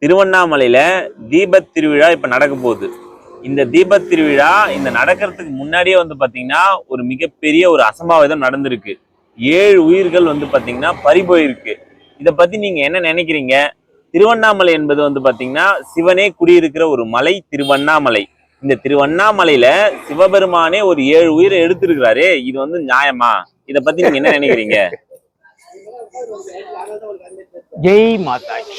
திருவண்ணாமலையில தீபத் திருவிழா இப்ப நடக்க போகுது. இந்த தீபத் திருவிழா இந்த நடக்கிறதுக்கு முன்னாடியே பாத்தீங்கன்னா ஒரு மிகப்பெரிய ஒரு அசம்பாவிதம் நடந்திருக்கு. 7 உயிர்கள் பாத்தீங்கன்னா பறிபோயிருக்கு. இத பத்தி நீங்க என்ன நினைக்கிறீங்க? திருவண்ணாமலை என்பது பாத்தீங்கன்னா சிவனே குடியிருக்கிற ஒரு மலை திருவண்ணாமலை. இந்த திருவண்ணாமலையில சிவபெருமானே ஒரு 7 உயிரை எடுத்திருக்கிறாரே, இது நியாயமா? இத பத்தி நீங்க என்ன நினைக்கிறீங்க? ஜெய் மாதாஜி,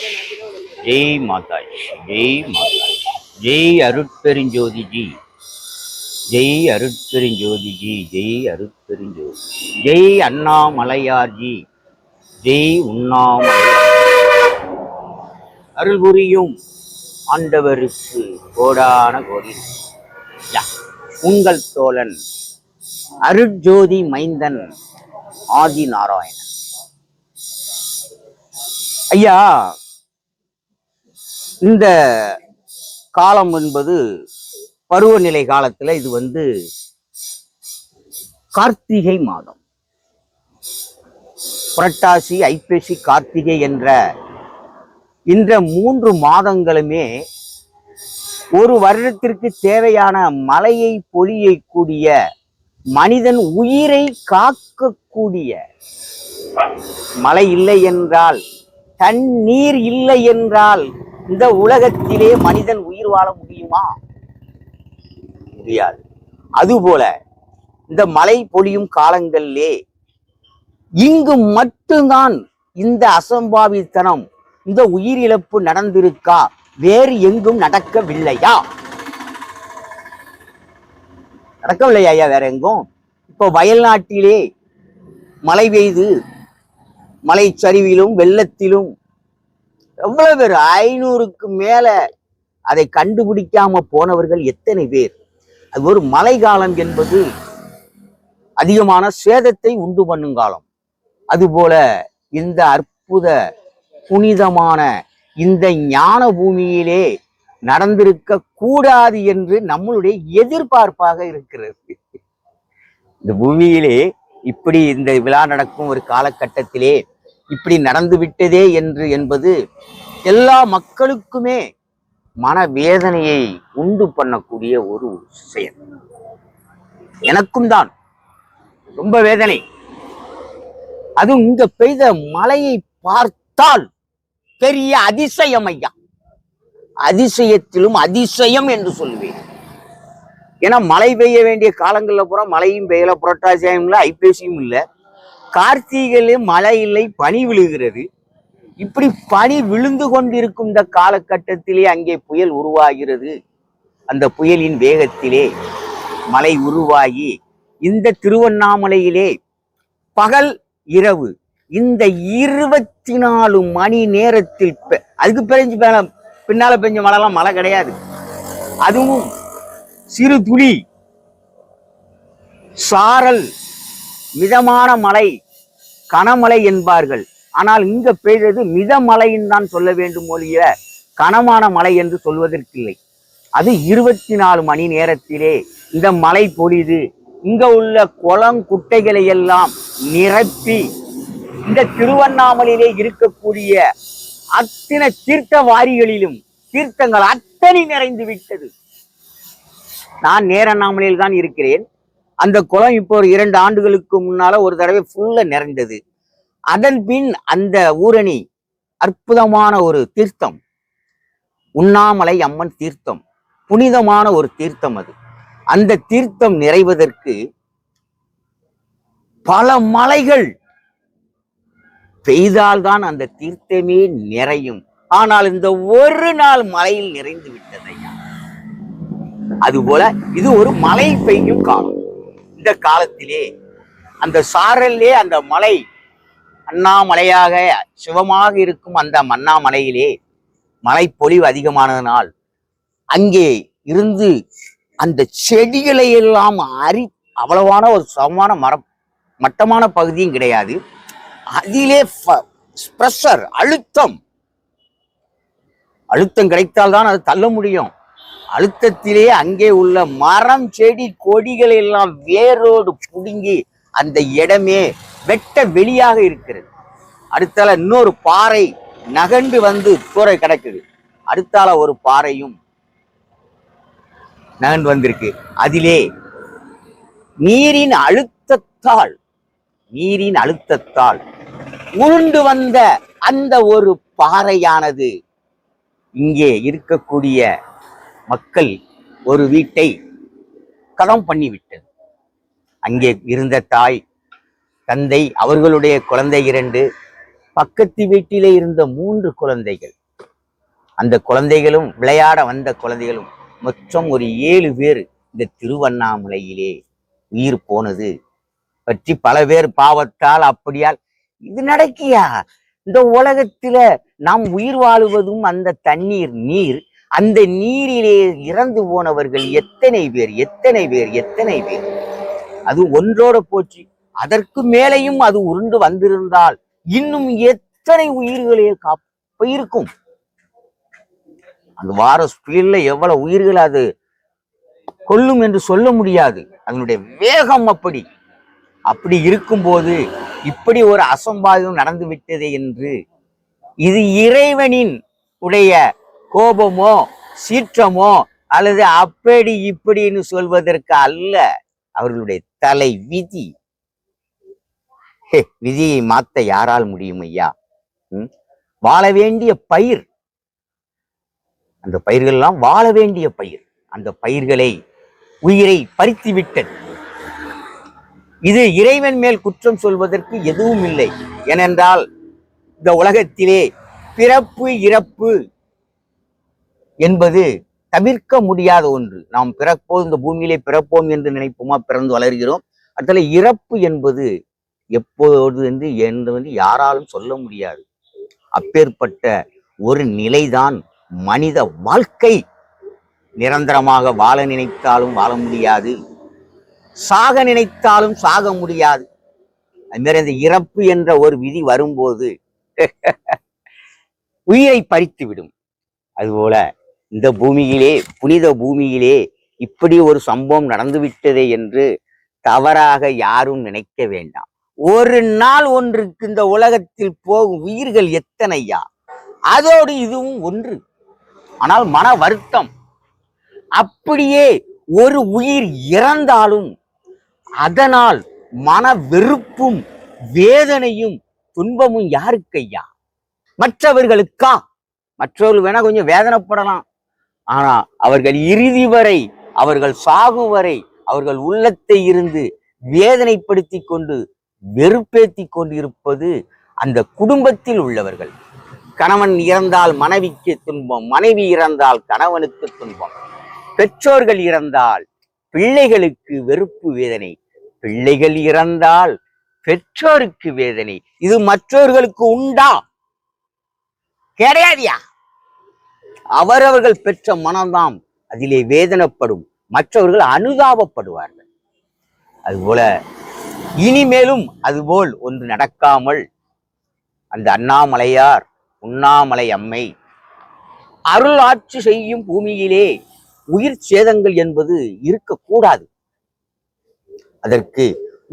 ஜெய் மாதாஜி, ஜெய் மாதாஜி, ஜெய் அருட்பெருஞ்சோதிஜி, ஜெய் அருட்பெருஞ்சோதிஜி, ஜெய் அருட்பெருஞ்சோதி, ஜெய் அண்ணாமலையார்ஜி, ஜெய் உண்ணாமலையார். அருள் புரியும் ஆண்டவருக்கு கோடான கோடி. உங்கள் தோழன் அருட்ஜோதி மைந்தன் ஆதி நாராயணன். ஐயா, இந்த காலம் என்பது பருவநிலை காலத்துல இது கார்த்திகை மாதம். புரட்டாசி, ஐப்பசி, கார்த்திகை என்ற இந்த 3 மாதங்களுமே ஒரு வருடத்திற்கு தேவையான மழையை பொழியக்கூடிய, மனிதன் உயிரை காக்கக்கூடிய, மழை இல்லை என்றால், தண்ணீர் இல்லை என்றால் இந்த உலகத்திலே மனிதன் உயிர் வாழ முடியுமா? முடியாது. அதுபோல இந்த மழை பொழியும் காலங்களிலே இங்கு மட்டும்தான் இந்த அசம்பாவித்தனம், இந்த உயிரிழப்பு நடந்திருக்கா? வேறு எங்கும் நடக்கவில்லையா? நடக்கவில்லையா ஐயா வேற எங்கும்? இப்போ வயல்நாட்டிலே மழை பெய்து மலை சரிவிலும் வெள்ளத்திலும் எவ்வளவு பேர், 500க்கு மேல அதை கண்டுபிடிக்காம போனவர்கள் எத்தனை பேர்? அது ஒரு மழை காலம் என்பது அதிகமான சேதத்தை உண்டு பண்ணும் காலம். அதுபோல இந்த அற்புத புனிதமான இந்த ஞான பூமியிலே நடந்திருக்க கூடாது என்று நம்மளுடைய எதிர்பார்ப்பாக இருக்கிறது. இந்த பூமியிலே இப்படி இந்த விழா நடக்கும் ஒரு காலகட்டத்திலே இப்படி நடந்து விட்டதே என்பது எல்லா மக்களுக்குமே மனவேதனையை உண்டு பண்ணக்கூடிய ஒரு செயல். எனக்கும் தான் ரொம்ப வேதனை. அதுவும் இங்க பெய்த மழையை பார்த்தால் பெரிய அதிசயம் ஐயா, அதிசயத்திலும் அதிசயம் என்று சொல்லுவேன். ஏன்னா மழை பெய்ய வேண்டிய காலங்கள்ல பூரா மழையும் பெய்யல, புரட்டாசியும் இல்லை, ஐப்பசியும் இல்லை, கார்த்திகையிலும் மழை இல்லை, பனி விழுகிறது. இப்படி பனி விழுந்து கொண்டிருக்கும் இந்த காலகட்டத்திலே அங்கே புயல் உருவாகிறது. அந்த புயலின் வேகத்திலே மழை உருவாகி இந்த திருவண்ணாமலையிலே பகல் இரவு இந்த 24 மணி நேரத்தில் அதுக்கு பின்னால பெஞ்ச மழைலாம் மழை கிடையாது. அதுவும் சிறு துளி சாரல், மிதமான மழை, கனமழை என்பார்கள். ஆனால் இங்க பெய்தது மிதமழைன்னு தான் சொல்ல வேண்டும் ஒழிய கனமான மழை என்று சொல்வதற்கில்லை. அது 24 மணி நேரத்திலே இந்த மழை பொழிது இங்க உள்ள குளம் குட்டைகளை எல்லாம் நிரப்பி இந்த திருவண்ணாமலையிலே இருக்கக்கூடிய அத்தனை தீர்த்த வாரிகளிலும் தீர்த்தங்கள் அத்தனை நிறைந்து விட்டது. நான் நேரண்ணாமலையில் தான் இருக்கிறேன். அந்த குளம் இப்போ ஒரு 2 ஆண்டுகளுக்கு முன்னால ஒரு தடவை ஃபுல்லா நிறைந்தது. அதன் பின் அந்த ஊரணி அற்புதமான ஒரு தீர்த்தம், உண்ணாமலை அம்மன் தீர்த்தம், புனிதமான ஒரு தீர்த்தம். அது அந்த தீர்த்தம் நிறைவதற்கு பல மலைகள் பெய்தால்தான் அந்த தீர்த்தமே நிறையும். ஆனால் இந்த ஒரு நாள் மழையில் நிறைந்து விட்டதையா. அதுபோல இது ஒரு மழை பெய்யும் காலம். இந்த காலத்திலே அந்த சாரல்லே அந்த மலை அண்ணாமலையாக சிவமாக இருக்கும் அந்த அண்ணாமலையிலே மழை பொழிவு அதிகமானதனால் அங்கே இருந்து அந்த செடிகளை எல்லாம் அவ்வளவான ஒரு சமமான மட்டமான பகுதியும் கிடையாது. அதிலே பிரஷர், அழுத்தம் கிடைத்தால்தான் அது தள்ள முடியும். அழுத்தத்திலே அங்கே உள்ள மரம் செடி கொடிகள் எல்லாம் வேரோடு புடுங்கி அந்த இடமே வெட்ட வெளியாக இருக்கிறது. அடுத்தால இன்னொரு பாறை நகண்டு தூர கிடக்குது. அடுத்தால ஒரு பாறையும் நகர்ந்து வந்திருக்கு. அதிலே நீரின் அழுத்தத்தால் உருண்டு வந்த அந்த ஒரு பாறையானது இங்கே இருக்கக்கூடிய மக்கள் ஒரு வீட்டை கதம் பண்ணிவிட்டது. அங்கே இருந்த தாய் தந்தை, அவர்களுடைய குழந்தை 2, பக்கத்து வீட்டிலே இருந்த 3 குழந்தைகள், அந்த குழந்தைகளும் விளையாட வந்த குழந்தைகளும், மொத்தம் ஒரு 7 பேர் இந்த திருவண்ணாமலையிலே உயிர் போனது பற்றி பல பேர் பாவத்தால் அப்படியால் இது நடக்கியா? இந்த உலகத்தில நாம் உயிர் வாழுவதும் அந்த தண்ணீர் நீர், அந்த நீரிலே இறந்து போனவர்கள் எத்தனை பேர். அது ஒன்றோட போச்சு. அதற்கு மேலையும் அது உருண்டு வந்திருந்தால் இன்னும் எத்தனை உயிர்களே இருக்கும். அந்த வார ஸ்பீட்ல எவ்வளவு உயிர்கள் அது கொல்லும் என்று சொல்ல முடியாது. அதனுடைய வேகம் அப்படி இருக்கும்போது இப்படி ஒரு அசம்பாவிதம் நடந்து விட்டதே என்று, இது இறைவனின் உடைய கோபமோ சீற்றமோ அல்லது அப்படி இப்படின்னு சொல்வதற்கு அல்ல, அவர்களுடைய தலை விதி. விதியை மாத்த யாரால் முடியும் ஐயா? வாழ வேண்டிய பயிர், அந்த பயிர்கள் எல்லாம் வாழ வேண்டிய பயிர், அந்த பயிர்களை உயிரை பறித்து விட்டது. இது இறைவன் மேல் குற்றம் சொல்வதற்கு எதுவும் இல்லை. ஏனென்றால் இந்த உலகத்திலே பிறப்பு இறப்பு என்பது தவிர்க்க முடியாத ஒன்று. நாம் பிறப்போம், இந்த பூமியிலே பிறப்போம் என்று நினைப்போமா, பிறந்து வளர்கிறோம். அதில் இறப்பு என்பது எப்போது என்று யாராலும் சொல்ல முடியாது. அப்பேற்பட்ட ஒரு நிலைதான் மனித வாழ்க்கை. நிரந்தரமாக வாழ நினைத்தாலும் வாழ முடியாது, சாக நினைத்தாலும் சாக முடியாது. அதுமாரி அந்த இறப்பு என்ற ஒரு விதி வரும்போது உயிரை பறித்து விடும். அதுபோல இந்த பூமியிலே, புனித பூமியிலே இப்படி ஒரு சம்பவம் நடந்துவிட்டதே என்று தவறாக யாரும் நினைக்க வேண்டாம். ஒரு நாள் ஒன்றுக்கு இந்த உலகத்தில் போகும் உயிர்கள் எத்தனையா? அதோடு இதுவும் ஒன்று. ஆனால் மன வருத்தம், அப்படியே ஒரு உயிர் இறந்தாலும் அதனால் மன வெறுப்பும் வேதனையும் துன்பமும் யாருக்கையா? மற்றவர்களுக்கா? மற்றவர்கள் வேணா கொஞ்சம் வேதனைப்படலாம். ஆனா அவர்கள் இறுதி வரை, அவர்கள் சாகும் வரை அவர்கள் உள்ளத்தை இருந்து வேதனைப்படுத்தி கொண்டு வெறுப்பேற்றி கொண்டு இருப்பது அந்த குடும்பத்தில் உள்ளவர்கள். கணவன் இறந்தால் மனைவிக்கு துன்பம், மனைவி இறந்தால் கணவனுக்கு துன்பம், பெற்றோர்கள் இறந்தால் பிள்ளைகளுக்கு வெறுப்பு வேதனை, பிள்ளைகள் இறந்தால் பெற்றோருக்கு வேதனை. இது மற்றவர்களுக்கு உண்டா? கிடையாதியா? அவரவர்கள் பெற்ற மனம்தான் அதிலே வேதனைப்படும், மற்றவர்கள் அனுதாபப்படுவார்கள். அதுபோல இனிமேலும் அதுபோல் ஒன்று நடக்காமல் அந்த அண்ணாமலையார், உண்ணாமலை அம்மை அருள் ஆட்சி செய்யும் பூமியிலே உயிர் சேதங்கள் என்பது இருக்கக்கூடாது. அதற்கு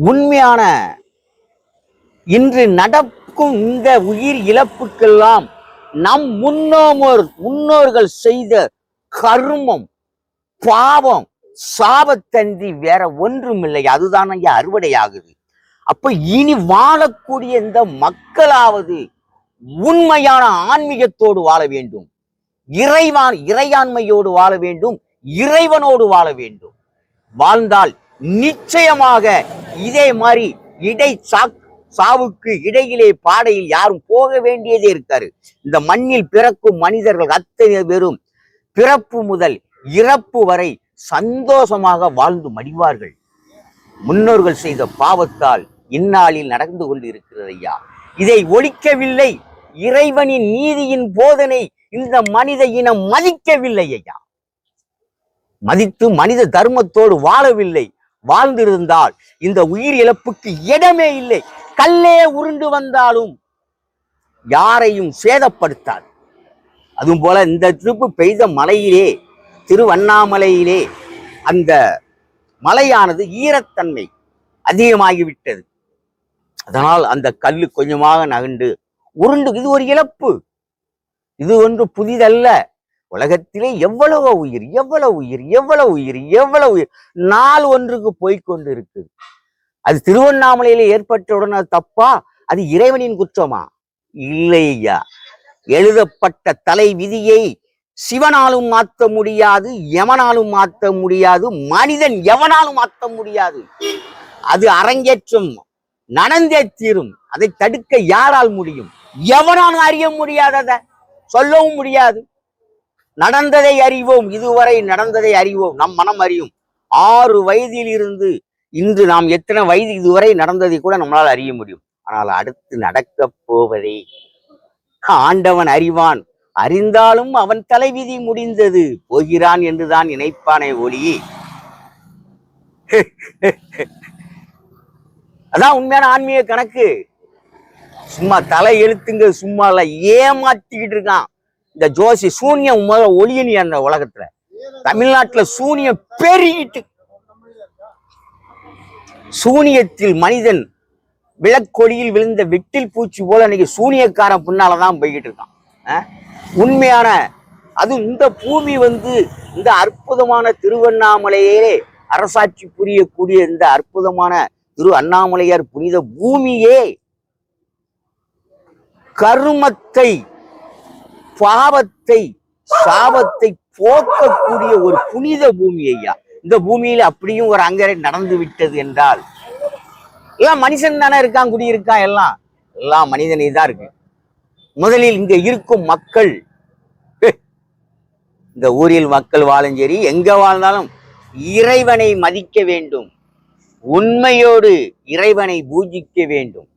உண்மையான இன்று நடக்கும் இந்த உயிர் இழப்புக்கெல்லாம் நம் முன்னோர்கள் செய்த கர்மம், பாவம், சாபத்தன்றி வேற ஒன்றும் இல்லை. அதுதான் அங்கே அறுவடையாகுது. அப்ப இனி வாழக்கூடிய இந்த மக்களாவது உண்மையான ஆன்மீகத்தோடு வாழ வேண்டும், இறையாண்மையோடு வாழ வேண்டும், இறைவனோடு வாழ வேண்டும். வாழ்ந்தால் நிச்சயமாக இதே மாதிரி சாவுக்கு இடையிலே பாடையில் யாரும் போக வேண்டியதே இருக்காரு. இந்த மண்ணில் பிறக்கும் மனிதர்கள் அத்தனை பேரும் பிறப்பு முதல் இறப்பு வரை சந்தோஷமாக வாழ்ந்து மடிவார்கள். முன்னோர்கள் செய்த பாவத்தால் இந்நாளில் நடந்து கொண்டு இருக்கிறது ஐயா. இதை ஒழிக்கவில்லை. இறைவனின் நீதியின் போதனை இந்த மனித இனம் மதிக்கவில்லை ஐயா. மதித்து மனித தர்மத்தோடு வாழவில்லை. வாழ்ந்திருந்தால் இந்த உயிர் இழப்புக்கு இடமே இல்லை. கல்லே உருண்டு வந்தாலும் யாரையும் சேதப்படுத்தாது. அதுவும் போல இந்த திருப்பு பெய்த மலையிலே, திருவண்ணாமலையிலே அந்த மலையானது ஈரத்தன்மை அதிகமாகிவிட்டது. அதனால் அந்த கல்லு கொஞ்சமாக நகண்டு உருண்டு, இது ஒரு இழப்பு, இது ஒன்று புதிதல்ல. உலகத்திலே எவ்வளவு உயிர், எவ்வளவு உயிர், எவ்வளவு உயிர், எவ்வளவு உயிர் நாள் ஒன்றுக்கு போய்கொண்டு இருக்குது. அது திருவண்ணாமலையில ஏற்பட்டவுடன் அது தப்பா? அது இறைவனின் குற்றமா? இல்லை ஐயா. எழுதப்பட்ட தலை விதியை சிவனாலும் மாற்ற முடியாது, எவனாலும் மாற்ற முடியாது, மனிதன் எவனாலும் மாற்ற முடியாது. அது அரங்கேற்றம் நடந்தே தீரும். அதை தடுக்க யாரால் முடியும்? எவனாலும் அறிய முடியாதத சொல்லவும் முடியாது. நடந்ததை அறிவோம், இதுவரை நடந்ததை அறிவோம், நம் மனம் அறியும். 6 வயதில் இருந்து இன்று நாம் எத்தனை வயது இதுவரை நடந்ததை கூட நம்மளால் அறிய முடியும். ஆனால் அடுத்து நடக்க போவதை ஆண்டவன் அறிவான். அறிந்தாலும் அவன் தலைவிதி முடிந்தது, போகிறான் என்றுதான் நினைப்பானே ஒளி. அதான் உண்மையான ஆன்மீக கணக்கு. சும்மா தலை எழுத்துங்க சும்மா இல்ல, ஏமாத்திக்கிட்டு இருக்கான் இந்த ஜோசி. சூனியம் முதல்ல ஒளியனி அந்த உலகத்துல. தமிழ்நாட்டுல சூனியம் பெருகிட்டு, சூனியத்தில் மனிதன் விளக்கொடியில் விழுந்த வெட்டில் பூச்சி போல இன்னைக்கு சூனியக்காரன் பின்னாலதான் போய்கிட்டு இருக்கான். உண்மையான அது இந்த பூமி இந்த அற்புதமான திருவண்ணாமலையே அரசாட்சி புரியக்கூடிய இந்த அற்புதமான திரு அண்ணாமலையார் புனித பூமியே கருமத்தை, பாவத்தை, சாபத்தை போக்கக்கூடிய ஒரு புனித பூமி ஐயா. இந்த பூமியில அப்படியும் ஒரு அங்கரை நடந்து விட்டது என்றால், எல்லாம் மனுஷன் தானே இருக்கான், குடியிருக்கான், எல்லாம் மனிதனே தான் இருக்கு. முதலில் இங்க இருக்கும் மக்கள், இந்த ஊரில் மக்கள் வாழும் சரி எங்க வாழ்ந்தாலும் இறைவனை மதிக்க வேண்டும், உண்மையோடு இறைவனை பூஜிக்க வேண்டும்.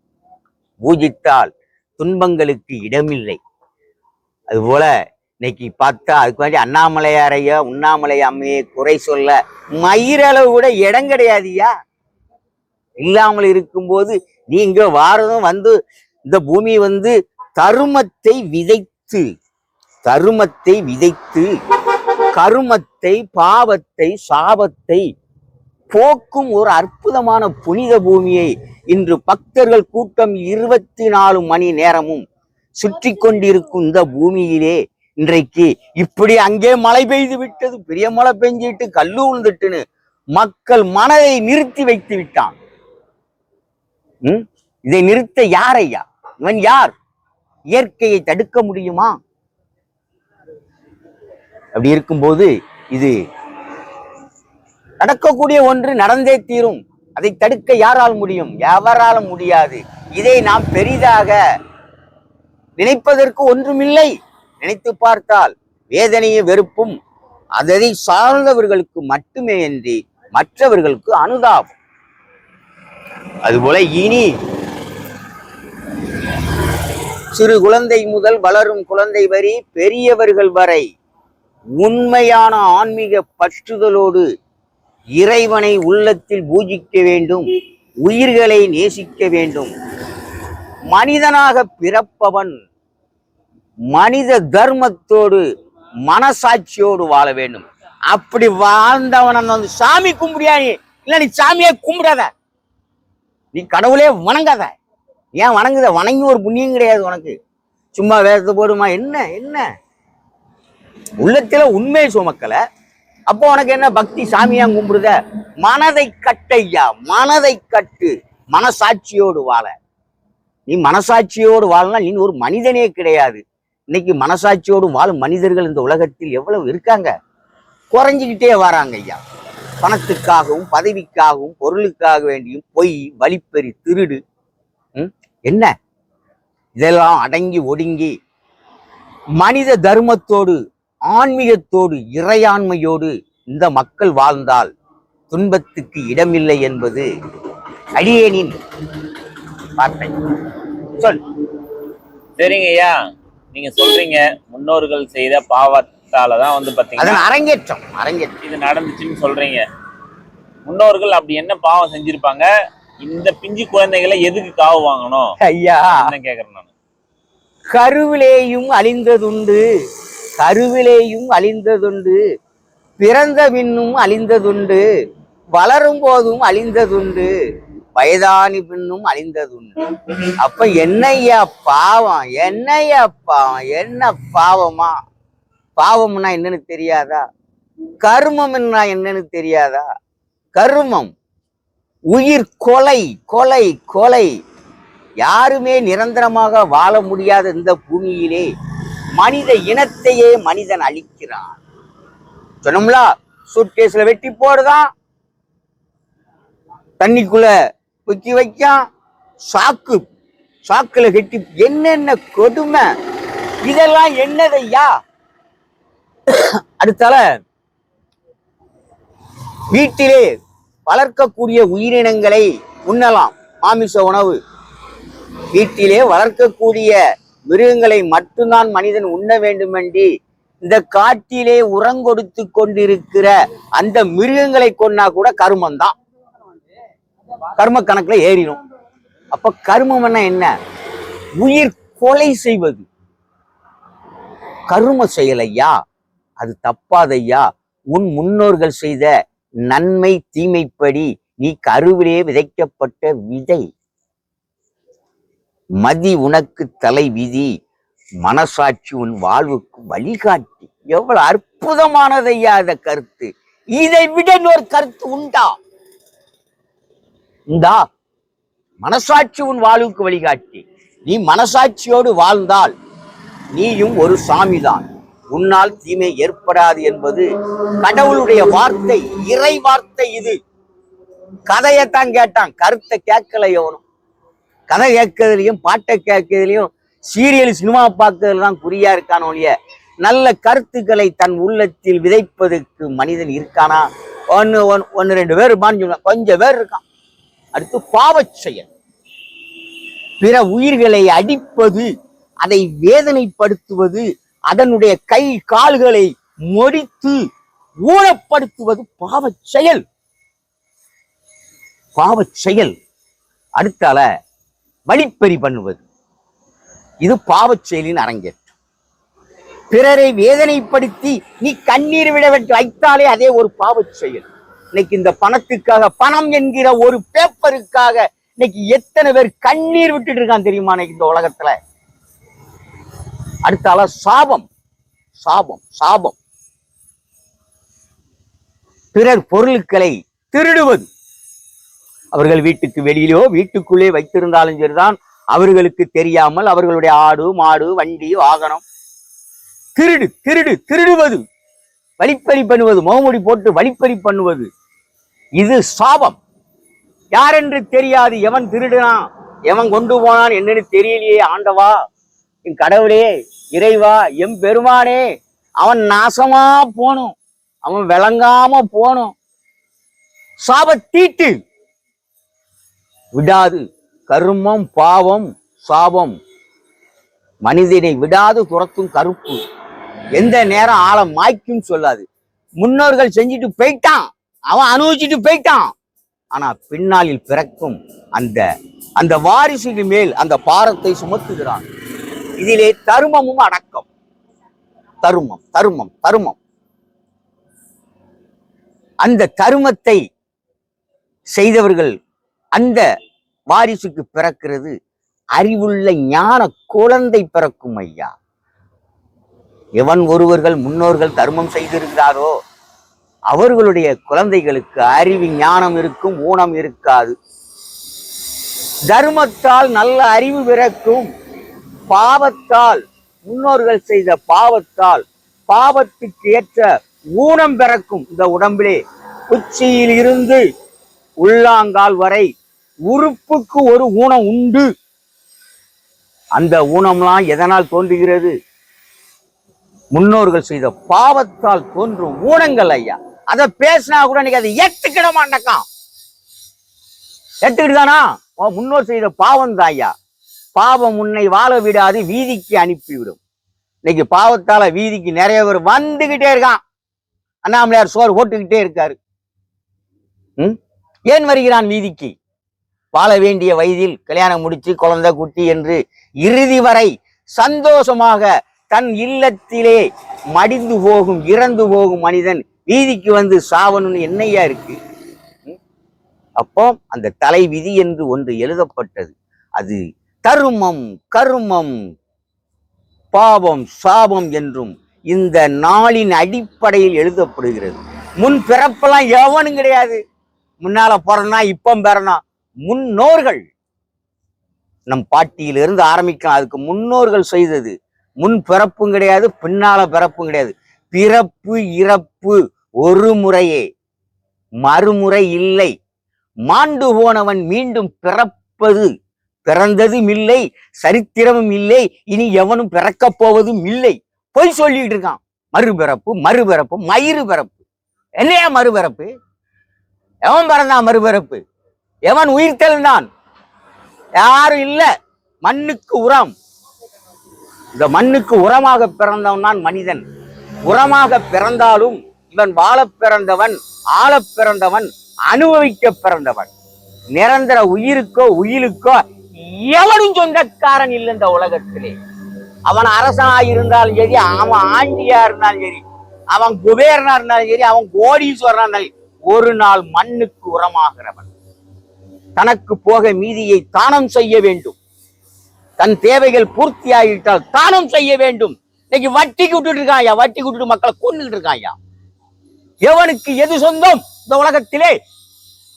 பூஜித்தால் துன்பங்களுக்கு இடமில்லை. அதுபோல இன்னைக்கு பார்த்தா அதுக்கு வேண்டி அண்ணாமலையாரையோ உண்ணாமலை அம்மையை குறை சொல்ல மயிரளவு கூட இடம் கிடையாதுயா. இல்லாமல் இருக்கும்போது நீங்க வாரதும் இந்த பூமி தருமத்தை விதைத்து கருமத்தை, பாவத்தை, சாபத்தை போக்கும் ஒரு அற்புதமான புனித பூமியை இன்று பக்தர்கள் கூட்டம் 24 மணி நேரமும் சுற்றி கொண்டிருக்கும் இந்த பூமியிலே இன்றைக்கு இப்படி அங்கே மழை பெய்து விட்டது, பெரிய மழை பெஞ்சிட்டு கல்லு விழுந்துட்டுன்னு மக்கள் மனதை நிறுத்தி வைத்து விட்டான். இதை நிறுத்த யார் ஐயா? இவன் யார்? இயற்கையை தடுக்க முடியுமா? அப்படி இருக்கும்போது இது நடக்கக்கூடிய ஒன்று, நடந்தே தீரும். அதை தடுக்க யாரால் முடியும்? எவராலும் முடியாது. இதை நாம் பெரிதாக நினைப்பதற்கு ஒன்றுமில்லை. நினைத்து பார்த்தால் வேதனையும் வெறுப்பும் அதை சார்ந்தவர்களுக்கு மட்டுமே என்று மற்றவர்களுக்கு அனுதாபம். அதுபோல இனி சிறு குழந்தை முதல் வளரும் குழந்தை வரை பெரியவர்கள் வரை உண்மையான ஆன்மீக பற்றுதலோடு இறைவனை உள்ளத்தில் பூஜிக்க வேண்டும், உயிர்களை நேசிக்க வேண்டும். மனிதனாக பிறப்பவன் மனித தர்மத்தோடு மனசாட்சியோடு வாழ வேண்டும். அப்படி வாழ்ந்தவன் சாமி கும்பிடியா? நீ இல்ல, நீ சாமியை கும்பிடாத, நீ கடவுளே வணங்காத. ஏன் வணங்குத? வணங்கி ஒரு புண்ணியம் கிடையாது உனக்கு. சும்மா வேதத்தை போடுமா? என்ன உள்ளத்துல உண்மையை சுமக்கல, அப்போ உனக்கு என்ன பக்தி? சாமியா கும்பிடுத? மனதை கட்டையா, மனதை கட்டு. மனசாட்சியோடு வாழ. நீ மனசாட்சியோடு வாழனா நீ ஒரு மனிதனே கிடையாது. இன்னைக்கு மனசாட்சியோடு வாழும் மனிதர்கள் இந்த உலகத்தில் எவ்வளவு இருக்காங்க? குறைஞ்சிக்கிட்டே வராங்க ஐயா. பணத்துக்காகவும் பதவிக்காகவும் பொருளுக்காக வேண்டியும் பொய், வழிப்பறி, திருடு, என்ன இதெல்லாம் அடங்கி ஒடுங்கி மனித தர்மத்தோடு ஆன்மீகத்தோடு இறையாண்மையோடு இந்த மக்கள் வாழ்ந்தால் துன்பத்துக்கு இடமில்லை என்பது அடியேனின் வார்த்தை. சொல். சரிங்க ஐயா, நீங்க சொல்றீங்க முன்னோர்கள் செய்த பாவத்தாலதான் பாத்தீங்கன்னா அரங்கேற்றம் இது நடந்துச்சுன்னு சொல்றீங்க. முன்னோர்கள் அப்படி என்ன பாவம் செஞ்சிருப்பாங்க? இந்த பிஞ்சு குழந்தைகளை எதுக்கு காவு வாங்கணும் ஐயா? என்ன கேக்குறேன் நான். கருவிலேயும் அழிந்ததுண்டு, பிறந்த பின்னும் அழிந்ததுண்டு, வளரும் போதும் அழிந்ததுண்டு, வயதானி பின்னும் அழிந்ததுண்டு. அப்ப என்னையா பாவம்? என்ன பாவமா? பாவம்னா என்னன்னு தெரியாதா? கர்மம் என்னன்னு தெரியாதா? கர்மம் உயிர் கொலை கொலை கொலை. யாருமே நிரந்தரமாக வாழ முடியாத இந்த பூமியிலே மனித இனத்தையே மனிதன் அழிக்கிறான். சொன்னோம்ல, சூட்கேஸ்ல வெட்டி போடுதான், தண்ணிக்குள்ள குத்தி வைக்கான், சாக்குல கட்டி, என்னென்ன கொடுமை இதெல்லாம் என்னதையா? அடுத்தால வீட்டிலே வளர்க்கக்கூடிய உயிரினங்களை உண்ணலாம், மாமிச உணவு. வீட்டிலே வளர்க்கக்கூடிய மிருகங்களை மட்டும்தான் மனிதன் உண்ண வேண்டுமென்றி இந்த காட்டிலே உரங்கொடுத்து கொண்டிருக்கிற அந்த மிருகங்களை கொன்னா கூட கர்மம் தான், கர்ம கணக்குல ஏறிடும். அப்ப கர்மம் என்ன? உயிர் கொலை செய்வது கர்ம செயலையா? அது தப்பாதையா? உன் முன்னோர்கள் செய்த நன்மை தீமைப்படி நீ கருவிலே விதைக்கப்பட்ட விதை. மதி உனக்கு தலை விதி, மனசாட்சி உன் வாழ்வுக்கு வழிகாட்டி. எவ்வளவு அற்புதமானதையா இந்த கருத்து! இதை விட இன்னொரு கருத்து உண்டா? உண்டா? மனசாட்சி உன் வாழ்வுக்கு வழிகாட்டி. நீ மனசாட்சியோடு வாழ்ந்தால் நீயும் ஒரு சாமிதான். உன்னால் தீமை ஏற்படாது என்பது கடவுளுடைய வார்த்தை, இறை வார்த்தை. இது கதையத்தான் கேட்டான், கருத்தை கேட்கல எவனும். கதை கேட்கறதுலையும் பாட்டை கேட்கறதுலையும் சீரியல் சினிமா பார்க்கறதுலாம் குறியா இருக்கான ஒழிய நல்ல கருத்துக்களை தன் உள்ளத்தில் விதைப்பதற்கு மனிதன் இருக்கானா? ஒன்னு ரெண்டு பேர் இருப்பான்னு சொல்லுவான், கொஞ்சம் பேர் இருக்கான். அடுத்து பாவச் செயல், பிற உயிர்களை அடிப்பது, அதை வேதனைப்படுத்துவது, அதனுடைய கை கால்களை மொடித்து ஊனப்படுத்துவது பாவச் செயல், பாவச் செயல். அடுத்தால வழிப்பறி பண்ணுவது, இது பாவச் செயலின் அரங்கேற்றம். பிறரை வேதனைப்படுத்தி நீ கண்ணீர் விட வைத்தாலே அதே ஒரு பாவச் செயல். இன்னைக்கு இந்த பணத்துக்காக, பணம் என்கிற ஒரு பேப்பருக்காக இன்னைக்கு எத்தனை பேர் கண்ணீர் விட்டுட்டு இருக்கான் தெரியுமா இன்னைக்கு இந்த உலகத்துல? அடுத்தால சாபம் சாபம் சாபம், பிறர் பொருட்களை திருடுவது. அவர்கள் வீட்டுக்கு வெளியிலோ வீட்டுக்குள்ளே வைத்திருந்தாலும் சரிதான், அவர்களுக்கு தெரியாமல் அவர்களுடைய ஆடு மாடு வண்டி வாகனம் திருடுவது, வழிப்பறி பண்ணுவது, முகமூடி போட்டு வழிப்பறி பண்ணுவது, இது சாபம். யாரென்று தெரியாது, எவன் திருடுனான், எவன் கொண்டு போனான் என்னன்னு தெரியலையே. ஆண்டவா, என் கடவுளே, இறைவா, எம் பெருமானே, அவன் நாசமா போனும், அவன் விளங்காம போனும். சாபத்தீட்டு விடாது. கர்மம் பாவம் சாபம் மனிதனை விடாது துரத்தும் கருப்பு. எந்த நேரம் ஆழம் மாய்க்கும் சொல்லாது. முன்னோர்கள் செஞ்சுட்டு போயிட்டான், அவன் அனுபவிச்சுட்டு போயிட்டான். ஆனா பின்னாளில் பிறக்கும் அந்த வாரிசுக்கு மேல் அந்த பாரத்தை சுமத்துகிறான். இதிலே தருமமும் அடக்கம். தருமம் தருமம் தருமம். அந்த தருமத்தை செய்தவர்கள் அந்த வாரிசுக்கு பிறக்கிறது அறிவுள்ள ஞான குழந்தை பிறக்கும் ஐயா. எவன் ஒருவர்கள் முன்னோர்கள் தர்மம் செய்திருக்கிறாரோ அவர்களுடைய குழந்தைகளுக்கு அறிவு ஞானம் இருக்கும், ஊனம் இருக்காது. தர்மத்தால் நல்ல அறிவு பிறக்கும், பாவத்தால், முன்னோர்கள் செய்த பாவத்தால் பாவத்துக்கு ஏற்ற ஊனம் பிறக்கும். இந்த உடம்பிலே உச்சியில் இருந்து உள்ளாங்கால் வரை உறுப்புக்கு ஒரு ஊனம் உண்டு. அந்த ஊனம்லாம் எதனால் தோன்றுகிறது? முன்னோர்கள் செய்த பாவத்தால் தோன்றும் ஊனங்கள் ஐயா. அதை பேசினா கூட நீங்க அதை ஏத்துக்கிட மாட்டேக்கான். ஏத்துக்கிட்டுதானா? முன்னோர் செய்த பாவம் தான் ஐயா. பாவம் உன்னை வாழ விடாது, வீதிக்கு அனுப்பிவிடும். இன்னைக்கு பாவத்தால வீதிக்கு நிறைய பேர் வந்துகிட்டே இருக்கான். அண்ணாமலையார் சோறு போட்டுக்கிட்டே இருக்காரு. ஏன் வருகிறான் வீதிக்கு? வாழ வேண்டிய வயதில் கல்யாணம் முடிச்சு குழந்தை குட்டி என்று இறுதி வரை சந்தோஷமாக தன் இல்லத்திலே மடிந்து போகும், இறந்து போகும் மனிதன் வீதிக்கு வந்து சாவணும்னு என்னையா இருக்கு? அப்போ அந்த தலை விதி என்று ஒன்று எழுதப்பட்டது. அது தருமம் கருமம் பாவம் சாபம் என்றும் இந்த நாளின் அடிப்படையில் எழுதப்படுகிறது. முன் பிறப்பெல்லாம் எவனும் கிடையாது. முன்னால பிறனா இப்ப பிறனா முன்னோர்கள். நம் பாட்டியிலிருந்து ஆரம்பிக்கலாம். அதுக்கு முன்னோர்கள் செய்தது. முன் பிறப்பும் கிடையாது, பின்னால பிறப்பும் கிடையாது. பிறப்பு இறப்பு ஒரு முறையே, மறுமுறை இல்லை. மாண்டு போனவன் மீண்டும் பிறப்பது பிறந்ததும் இல்லை, சரித்திரமும் இல்லை, இனி எவனும் பிறக்கப் போவதும் இல்லை. பொய் சொல்லிட்டு இருக்கான். மறுபிறப்பு மறுபிறப்பு மயிறு பிறப்பு. என்னையா மறுபிறப்பு? எவன் பிறந்தான் மறுபிறப்பு? எவன் உயிர் தெழுந்தான்? யாரும் இல்ல. மண்ணுக்கு உரம். இந்த மண்ணுக்கு உரமாக பிறந்தவன் தான் மனிதன். உரமாக பிறந்தாலும் இவன் வாழ பிறந்தவன், ஆள பிறந்தவன், அனுபவிக்க பிறந்தவன். நிரந்தர உயிருக்கோ உயிலுக்கோ எவனும் சொந்தக்காரன் இல்லை இந்த உலகத்திலே. அவன் அரசனா இருந்தாலும் சரி, அவன் ஆண்டியா இருந்தாலும் சரி, அவன் குபேரனா இருந்தாலும் சரி, அவன் கோடீஸ்வரனா இருந்தாலும் ஒரு நாள் மண்ணுக்கு உரமாகிறவன். தனக்கு போக மீதியை தானம் செய்ய வேண்டும். தன் தேவைகள் பூர்த்தி ஆகிட்டால் தானம் செய்ய வேண்டும். இன்னைக்கு வட்டிக்கு விட்டுட்டு இருக்காயா, வட்டிக்கு விட்டுட்டு மக்களை கொண்டுகிட்டு இருக்காயா. எவனுக்கு எது சொந்தம் இந்த உலகத்திலே?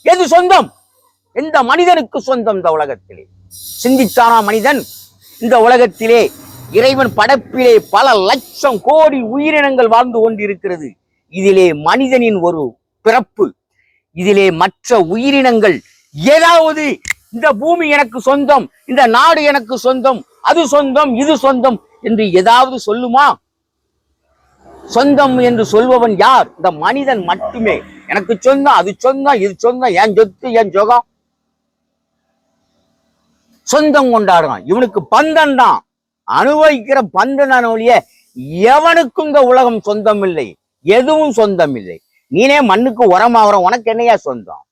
எது சொந்தம்? எந்த மனிதனுக்கு சொந்தம் இந்த உலகத்திலே? சிந்தித்தானா மனிதன்? இந்த உலகத்திலே இறைவன் படைப்பிலே பல லட்சம் கோடி உயிரினங்கள் வாழ்ந்து கொண்டிருக்கிறது. இதிலே மனிதனின் ஒரு பிறப்பு. இதிலே மற்ற உயிரினங்கள் ஏதாவது இந்த பூமி எனக்கு சொந்தம், இந்த நாடு எனக்கு சொந்தம், அது சொந்தம், இது சொந்தம் என்று ஏதாவது சொல்லுமா? சொந்தம் என்று சொல்பவன் யார்? இந்த மனிதன் மட்டுமே. எனக்கு சொந்தம், அது சொந்தம், இது சொந்தம், என் சொத்து, என் ஜொகம். சொந்தம் கொண்டாடுறான். இவனுக்கு பந்தம் தான், அனுபவிக்கிற பந்தம் தான் ஒழிய எவனுக்கும் இந்த உலகம் சொந்தம் இல்லை, எதுவும் சொந்தம் இல்லை. நீனே மண்ணுக்கு உரமாகற, உனக்கு என்னையா சொந்தம்?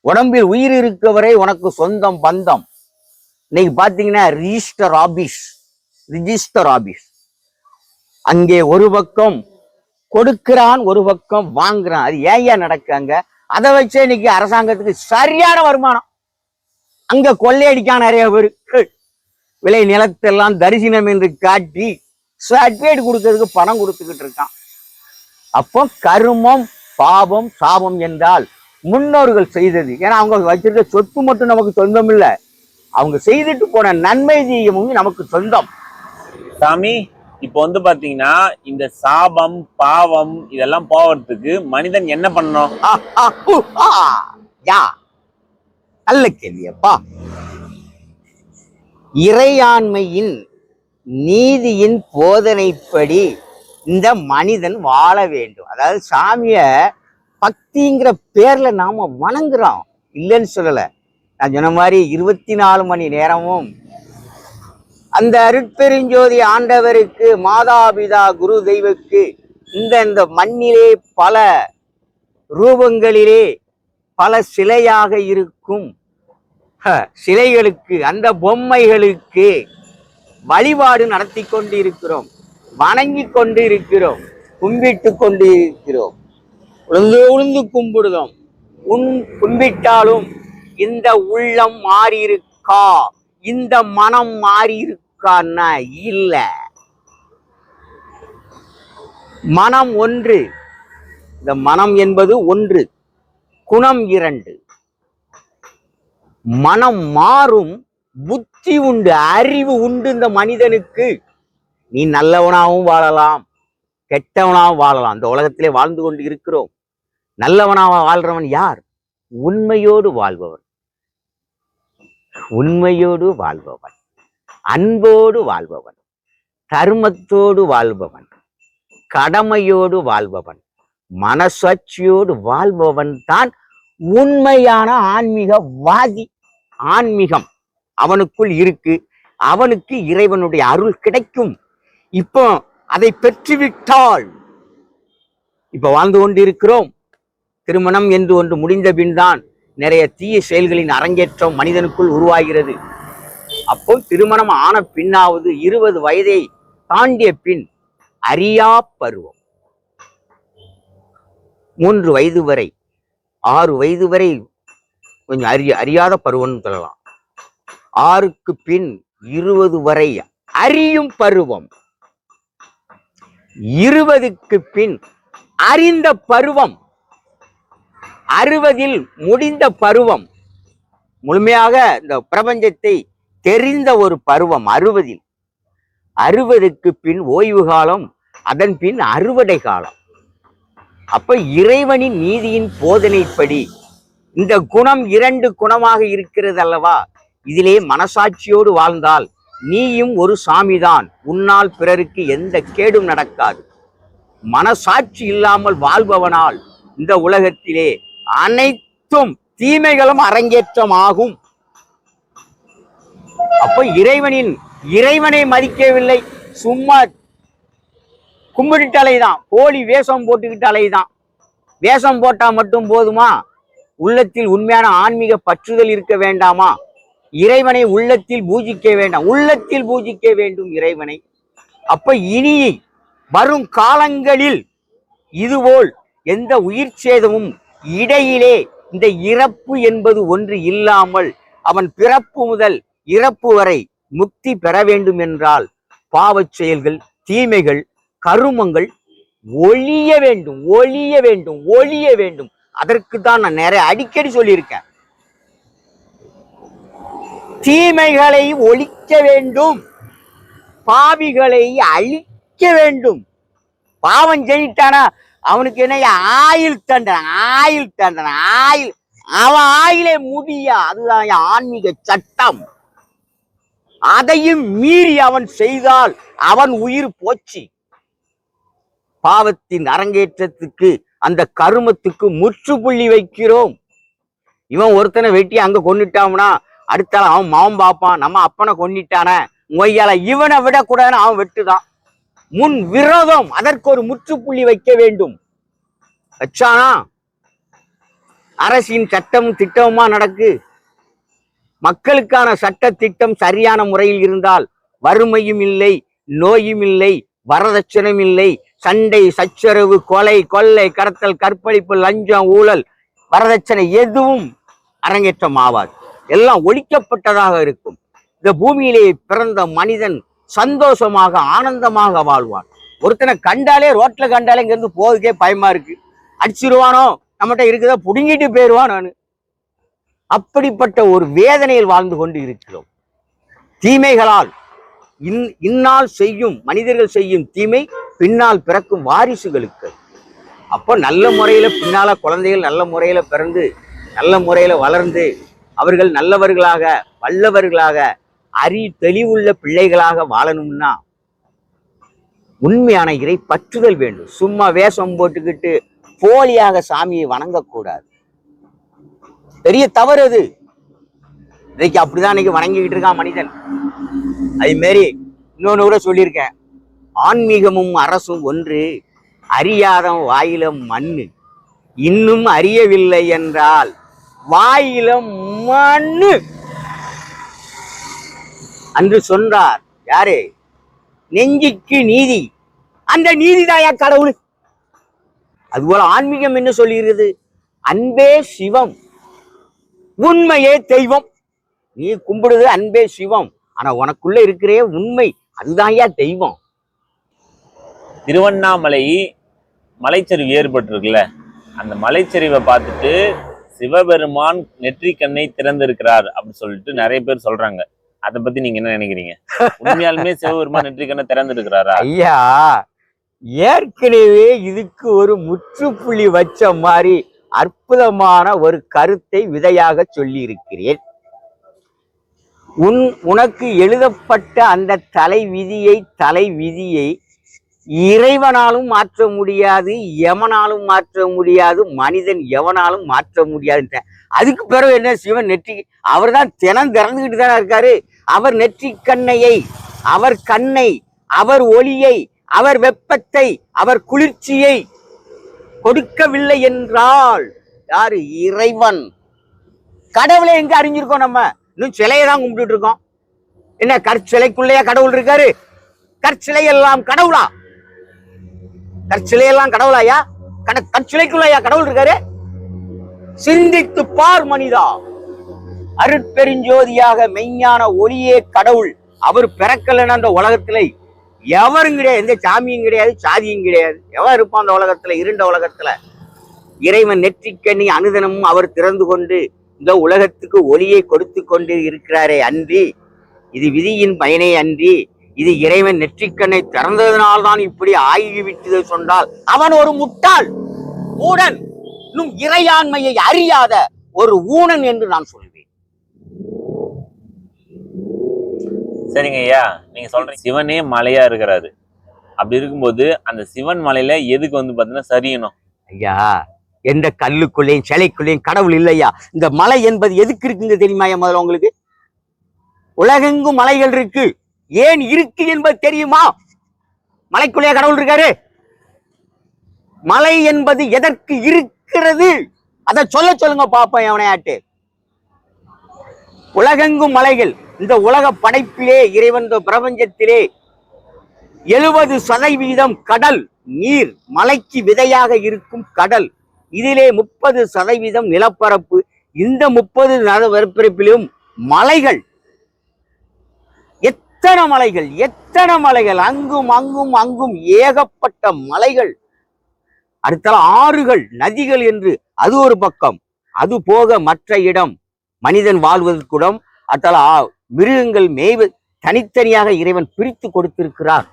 உடம்பில் உயிர் இருக்கவரை உனக்கு சொந்தம் பந்தம். இன்னைக்கு பாத்தீங்கன்னா ரிஜிஸ்டர் ஆபீஸ் அங்கே ஒரு பக்கம் கொடுக்கிறான், ஒரு பக்கம் வாங்குறான். அது ஏன் நடக்காங்க? அதை வச்சு இன்னைக்கு அரசாங்கத்துக்கு சரியான வருமானம். அங்க கொள்ளையடிக்கான நிறைய பேர் விளை நிலத்தெல்லாம் தரிசனம் என்று காட்டி சர்டிபிகேட் கொடுக்கறதுக்கு பணம் கொடுத்துக்கிட்டு இருக்கான். அப்போ கருமம் பாவம் சாபம் என்றால் முன்னோர்கள் செய்தது. ஏன்னா அவங்க வச்சிருக்க சொத்து மட்டும் நமக்கு சொந்தம் இல்லை, அவங்க செய்துட்டு போன நன்மை தீயமும் நமக்கு சொந்தம். சாமி, இப்போ வந்து பாத்தீங்கன்னா இந்த சாபம் பாவம் இதெல்லாம் போவதுக்கு மனிதன் என்ன பண்ணணும்? நல்ல கேள்வியப்பா. இறையாண்மையின் நீதியின் போதனைப்படி இந்த மனிதன் வாழ வேண்டும். அதாவது சாமிய பக்திங்கிற பேர்ல நாம வணங்குறோம், இல்லைன்னு சொல்லல. நான் சொன்ன மாதிரி 24 மணி நேரமும் அந்த அருட்பெருஞ்சோதி ஆண்டவருக்கு, மாதாபிதா குரு தெய்வக்கு இந்த மண்ணிலே பல ரூபங்களிலே பல சிலையாக இருக்கும் சிலைகளுக்கு, அந்த பொம்மைகளுக்கு வழிபாடு நடத்தி கொண்டு இருக்கிறோம், வணங்கி கொண்டு இருக்கிறோம், கும்பிட்டு கொண்டு இருக்கிறோம், உளுந்து கும்பிடுதோம். கும்பிட்டாலும் இந்த உள்ளம் மாறி இருக்கா, இந்த மனம் மாறி இருக்கான்னா இல்ல. மனம் ஒன்று, இந்த மனம் என்பது ஒன்று, குணம் 2. மனம் மாறும், புத்தி உண்டு, அறிவு உண்டு இந்த மனிதனுக்கு. நீ நல்லவனாகவும் வாழலாம், கெட்டவனாகவும் வாழலாம். இந்த உலகத்திலே வாழ்ந்து கொண்டு இருக்கிறோம். நல்லவனாக வாழ்றவன் யார்? உண்மையோடு வாழ்பவன், உண்மையோடு வாழ்பவன், அன்போடு வாழ்பவன், தர்மத்தோடு வாழ்பவன், கடமையோடு வாழ்பவன், மனசாட்சியோடு வாழ்பவன் தான் உண்மையான ஆன்மீகவாதி. ஆன்மீகம் அவனுக்குள் இருக்கு, அவனுக்கு இறைவனுடைய அருள் கிடைக்கும். இப்போ அதை பெற்றுவிட்டால், இப்ப வாழ்ந்து கொண்டிருக்கிறோம். திருமணம் என்று ஒன்று முடிந்த பின் தான் நிறைய தீய செயல்களின் அரங்கேற்றம் மனிதனுக்குள் உருவாகிறது. அப்போ திருமணம் ஆன பின்னாவது 20 வயதை தாண்டிய பின் அறியா பருவம், 3 வயது வரை 6 வயது வரை கொஞ்சம் அறியாத பருவம்னு சொல்லலாம். 6க்கு பின் 20 வரை அறியும் பருவம். 20க்கு பின் அறிந்த பருவம், 60 முடிந்த பருவம், முழுமையாக இந்த பிரபஞ்சத்தை தெரிந்த ஒரு பருவம் 60க்கு பின் ஓய்வு காலம், அதன் பின் அறுவடை காலம். அப்ப இறைவனின் நீதியின் போதனைப்படி இந்த குணம் 2 குணமாக இருக்கிறது அல்லவா? இதிலே மனசாட்சியோடு வாழ்ந்தால் நீயும் ஒரு சாமிதான், உன்னால் பிறருக்கு எந்த கேடும் நடக்காது. மனசாட்சி இல்லாமல் வாழ்பவனால் இந்த உலகத்திலே அனைத்தும் தீமைகளும் அரங்கேற்றமாகும். அப்ப இறைவனை மதிக்கவில்லை, சும்மா கும்பிட்டு அலைதான், போலி வேஷம் போட்டுக்கிட்டு அலைதான். வேஷம் போட்டா மட்டும் போதுமா? உள்ளத்தில் உண்மையான ஆன்மீக பற்றுதல் இருக்க வேண்டாமா? இறைவனை உள்ளத்தில் பூஜிக்க வேண்டாம், உள்ளத்தில் பூஜிக்க வேண்டும் இறைவனை. அப்ப இனி வரும் காலங்களில் இதுபோல் எந்த உயிர் சேதமும் இடையிலே இந்த இறப்பு என்பது ஒன்று இல்லாமல் அவன் பிறப்பு முதல் இறப்பு வரை முக்தி பெற வேண்டும் என்றால் பாவச் செயல்கள், தீமைகள், கருமங்கள் ஒழிய வேண்டும், ஒழிய வேண்டும், ஒழிய வேண்டும். அதற்கு தான் நான் நிறைய அடிக்கடி சொல்லியிருக்கேன். தீமைகளை ஒழிக்க வேண்டும், பாவிகளை அழிக்க வேண்டும். பாவம் செஞ்சிட்டானா அவனுக்கு என்ன? ஆயுள் தண்டனை, ஆயுள் தண்டனை, ஆயுள். அவன் ஆயிலே முடியா, அதுதான் ஆன்மீக சட்டம். அதையும் மீறி அவன் செய்தால் அவன் உயிர் போச்சு. பாவத்தின் அரங்கேற்றத்துக்கு, அந்த கருமத்துக்கு முற்றுப்புள்ளி வைக்கிறோம். இவன் ஒருத்தனை வெட்டி அங்க கொண்டுட்டான்னா அடுத்த அவன் மாவன் பார்ப்பான், நம்ம அப்பனை கொண்டுட்டான மொய்யால இவனை விடக்கூடாதுன்னு அவன் வெட்டுதான். முன் விரோதம், அதற்கு ஒரு முற்றுப்புள்ளி வைக்க வேண்டும். வச்சானா அரசின் சட்டமும் திட்டமுமா நடக்கு. மக்களுக்கான சட்ட திட்டம் சரியான முறையில் இருந்தால் வறுமையும் இல்லை, நோயும் இல்லை, வரதட்சணையும் இல்லை, சண்டை சச்சரவு, கொலை, கொள்ளை, கடத்தல், கற்பழிப்பு, லஞ்சம், ஊழல், வரதட்சணை எதுவும் அரங்கேற்றம் ஆவாது. எல்லாம் ஒழிக்கப்பட்டதாக இருக்கும். இந்த பூமியிலே பிறந்த மனிதன் சந்தோஷமாக ஆனந்தமாக வாழ்வான். ஒருத்தனை கண்டாலே, ரோட்ல கண்டாலே இங்கிருந்து போறதுக்கே பயமா இருக்கு. அடிச்சிருவானோ, நம்மகிட்ட இருக்குதா புடுங்கிட்டு போயிடுவான். நான் அப்படிப்பட்ட ஒரு வேதனையில் வாழ்ந்து கொண்டு இருக்கிறோம். தீமைகளால் இந்நாள் செய்யும் மனிதர்கள் செய்யும் தீமை பின்னால் பிறக்கும் வாரிசுகளுக்கு. அப்போ நல்ல முறையில பின்னால குழந்தைகள் நல்ல முறையில பிறந்து நல்ல முறையில வளர்ந்து அவர்கள் நல்லவர்களாக, வல்லவர்களாக, தெளிவுள்ள பிள்ளைகளாக வாழணும்னா உண்மையான இறை பற்றுதல் வேண்டும். சும்மா வேஷம் போட்டுக்கிட்டு போலியாக சாமியை வணங்கக்கூடாது. பெரிய தவறு அது. இன்னைக்கு அப்படிதான் இன்னைக்கு வணங்கிக்கிட்டு இருக்கான் மனிதன். அது மாரி இன்னொன்னு கூட சொல்லியிருக்கேன், ஆன்மீகமும் அரசும் ஒன்று, அறியாதம் வாயிலம் மண்ணு, இன்னும் அறியவில்லை என்றால் வாயிலம் மண்ணு அன்று சொன்னார். யாரு? நெஞ்சிக்கு நீதி, அந்த நீதிதாயா கடவுள். அதுபோல ஆன்மீகம் என்ன சொல்லுகிறது? அன்பே சிவம், உண்மையே தெய்வம். நீ கும்பிடுது அன்பே சிவம், ஆனா உனக்குள்ள இருக்கிறே உண்மை, அதுதான்யா தெய்வம். திருவண்ணாமலை மலைச்சரிவு ஏற்பட்டிருக்குல்ல, அந்த மலைச்சரிவை பார்த்துட்டு சிவபெருமான் நெற்றிக்கண்ணை திறந்திருக்கிறார் அப்படின்னு சொல்லிட்டு நிறைய பேர் சொல்றாங்க. அதை பத்தி நீங்க என்ன நினைக்கிறீங்க? உண்மையாலுமே சிவபெருமான் நெற்றிக்கண்ணை திறந்திருக்கிறாரா? ஐயா, ஏற்கனவே இதுக்கு ஒரு முற்றுப்புள்ளி வச்ச மாதிரி அற்புதமான ஒரு கருத்தை விதையாக சொல்லி இருக்கிறேன். உனக்கு எழுதப்பட்ட அந்த தலை விதியை இறைவனாலும் மாற்ற முடியாது, எவனாலும் மாற்ற முடியாது, மனிதன் எவனாலும் மாற்ற முடியாது. அதுக்கு பிறகு என்ன? சிவன் நெற்றி, அவர் தான் தினம் திறந்துகிட்டு தானே இருக்காரு. அவர் நெற்றி கண்ணையை, அவர் கண்ணை, அவர் ஒளியை, அவர் வெப்பத்தை, அவர் குளிர்ச்சியை கொடுக்கவில்லை என்றால் யாரு? இறைவன். கடவுளை எங்க அறிஞ்சிருக்கோம்? நம்ம இன்னும் சிலையை தான் கும்பிட்டு இருக்கோம். என்ன கற்சிலைக்குள்ளேயா கடவுள் இருக்காரு? கற்சிலை எல்லாம் கடவுளா? கற்சிலை எல்லாம் கடவுளாயா? கற்சிலைக்குள்ளயா கடவுள் இருக்காரு? சிந்தித்து பார் மனிதா. அருட்பெருஞ்சோதியாக மெய்ஞான ஒளியே கடவுள். அவர் பிறக்கலன்னு அந்த உலகத்துல எவரும் கிடையாது, எந்த சாமியும் கிடையாது, சாதியும் கிடையாது. எவன் இருப்பான் அந்த உலகத்துல, இருண்ட உலகத்துல? இறைவன் நெற்றிக்கண்ணி அனுதினமும் அவர் திறந்து கொண்டு இந்த உலகத்துக்கு ஒளியை கொடுத்து கொண்டு இருக்கிறாரே அன்றி, இது விதியின் பயனே அன்றி, இது இறைவன் நெற்றிக்கண்ணை திறந்ததனால்தான் இப்படி ஆகிவிட்டது சொன்னால் அவன் ஒரு முட்டாள், மூடன், இன்னும் இறையாண்மையை அறியாத ஒரு ஊனன் என்று நான் சொல்வேன். சரிங்க ஐயா, நீங்க சொல்றீங்க சிவனே மலையா இருக்கிறாரு. அப்படி இருக்கும்போது அந்த சிவன் மலையில எதுக்கு வந்து பாத்தீங்கன்னா சரியணும்? ஐயா, எந்த கல்லுக்குள்ளேயும் சிலைக்குள்ளேயும் கடவுள் இல்லையா? இந்த மலை என்பது எதுக்கு இருக்குங்க தெரியுமா? முதல்ல உங்களுக்கு உலகெங்கும் மலைகள் இருக்கு, ஏன் இருக்கு என்பது தெரியுமா? மலைக்குள்ளே கடவுள் இருக்காரு. மலை என்பது எதற்கு இருக்கிறது அதை சொல்லுங்க பாப்போம். எவனையாட்டு உலகெங்கும் மலைகள். இந்த உலக படைப்பிலே, இறைவன் பிரபஞ்சத்திலே 70% கடல் நீர், மலைக்கு விதையாக இருக்கும் கடல். இதிலே 30% நிலப்பரப்பு. இந்த 30 நிலப்பரப்பிலும் மலைகள். எத்தனை மலைகள், எத்தனை மலைகள்! அங்கும் அங்கும் அங்கும் ஏகப்பட்ட மலைகள். அடுத்த ஆறுகள், நதிகள் என்று அது ஒரு பக்கம். அது போக மற்ற இடம் மனிதன் வாழ்வதற்குடம், அத்தல மிருகங்கள் மேய்வு, தனித்தனியாக இறைவன் பிரித்து கொடுத்திருக்கிறார்.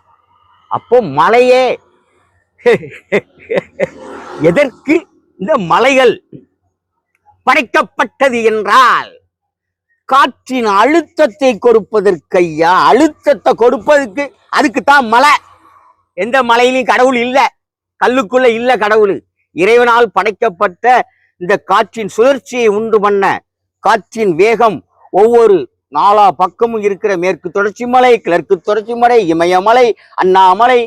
அப்போ மலையே எதற்கு இந்த மலைகள் படைக்கப்பட்டது என்றால், காற்றின் அழுத்தத்தை கொடுப்பதற்கையா, அழுத்தத்தை கொடுப்பதற்கு. அதுக்குத்தான் மலை. எந்த மலையிலும் கடவுள் இல்லை, கல்லுக்குள்ள இல்ல கடவுள். இறைவனால் படைக்கப்பட்ட இந்த காற்றின் சுழற்சியை உண்டு பண்ண, காற்றின் வேகம் ஒவ்வொரு 4 பக்கமும் இருக்கிற மேற்கு தொடர்ச்சி மலை, கிழக்கு தொடர்ச்சி மலை, இமயமலை, அண்ணாமலை,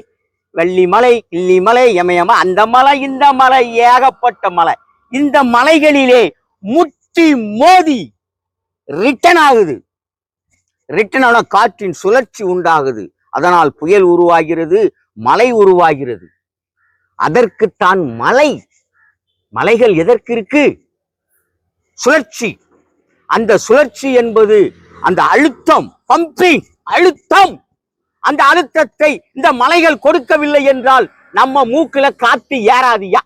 வெள்ளிமலை, கிள்ளிமலை, இமயமலை, அந்த மலை இந்த மலை, ஏகப்பட்ட மலை. இந்த மலைகளிலே முட்டி மோதி ரிட்டன் ஆகுது. ரிட்டன் ஆன காற்றின் சுழற்சி உண்டாகுது. அதனால் புயல் உருவாகிறது, மலை உருவாகிறது. அதற்குத்தான் மலை. மலைகள் எதற்கு இருக்கு? சுழற்சி. அந்த சுழற்சி என்பது அந்த அழுத்தம், பம்பிங் அழுத்தம். அந்த அழுத்தத்தை இந்த மலைகள் கொடுக்கவில்லை என்றால் நம்ம மூக்குல காத்து ஏறாதியா?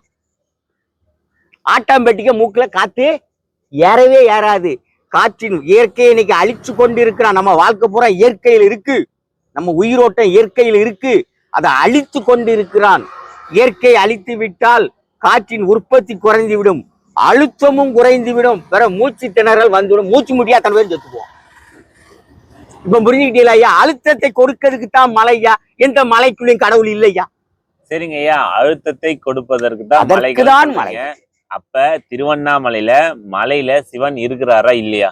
ஆட்டோமேட்டிக்கா மூக்குல காத்து ஏறவே ஏறாது. காற்றின் இயற்கையை இன்னைக்கு அழிச்சு கொண்டிருக்கிறான். நம்ம வாழ்க்கை பூரா இயற்கையில் இருக்கு, நம்ம உயிரோட்டம் இயற்கையில் இருக்கு, அதை அழித்து கொண்டிருக்கிறான். இயற்கையை அழித்து விட்டால் காற்றின் உற்பத்தி குறைந்து விடும், அழுத்தமும் குறைந்து விடும், பிற மூச்சு திணறல் வந்துவிடும், மூச்சு முடியா தன் பேர் செத்துக்குவோம். இப்ப புரிஞ்சுக்கிட்டீங்களா ஐயா? அழுத்தத்தை கொடுக்கிறதுக்கு தான் மலையா, எந்த மலைக்குள்ளேயும் கடவுள் இல்லையா? சரிங்க ஐயா, அழுத்தத்தை கொடுப்பதற்கு தான் மலை. அப்ப திருவண்ணாமலையில மலையில சிவன் இருக்கிறாரா இல்லையா?